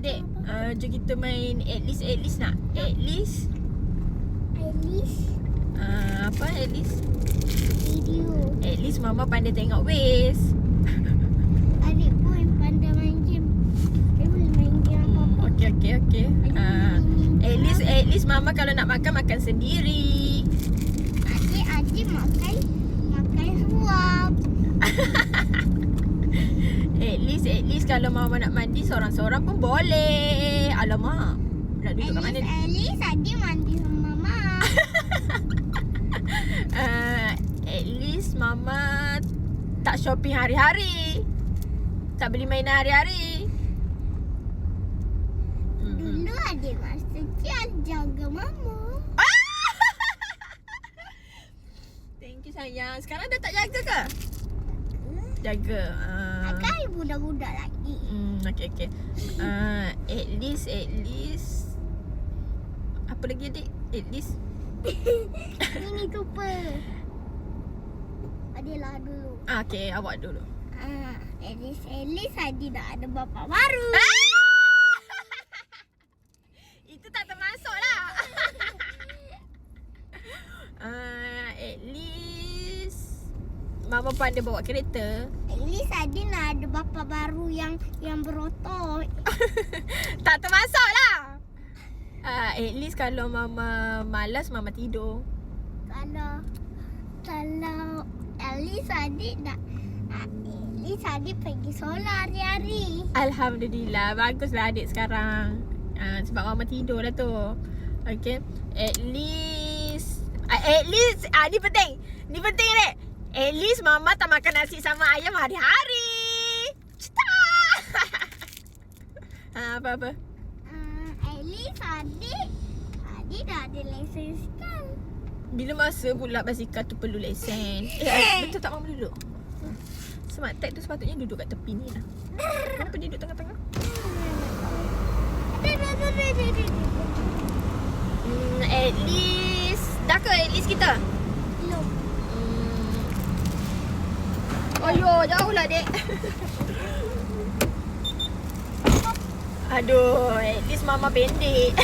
Adik, jom kita main at least nak? At least? Apa at least? Video. At least Mama pandai tengok Waze. Adik pun pandai main game. Dia boleh main game apa-apa. Okey. At least Mama kalau nak makan sendiri. Adik makan suap. At least kalau Mama nak mandi seorang-seorang pun boleh. Alamak. Nak duduk kat mana ni? At least adik mandi sama mama. At least Mama tak shopping hari-hari. Tak beli mainan hari-hari. Dulu adik masa kecil jaga mama. Thank you sayang. Sekarang dah tak jaga ke? Jaga. Kan budak-budak lagi. Okay. At least. Apa lagi adik? At least. Ini lupa. Adiklah dulu. Okay, awak dulu. At least adik dah ada bapa baru. Itu tak termasuk lah. At least Mama pandai bawa kereta. At least adik nak ada bapa baru yang berotot. Tak termasuk lah. At least kalau Mama malas, Mama tidur. Kalau at least adik pergi solat hari-hari. Alhamdulillah. Baguslah adik sekarang. Sebab Mama tidur dah tu. Okay. At least ni penting. Ni penting dek. At least Mama tak makan nasi sama ayam hari-hari. Cita. Apa-apa? At least adik dah ada lesen sekarang. Bila masa pula basikal tu perlu lesen? Betul tak Mama duduk? Smart Tag tu sepatutnya duduk kat tepi ni lah. Kenapa dia duduk tengah-tengah? At least. Dah ke at least kita? Belum. Ayo, jauh lah dek. Aduh, at least Mama pendek.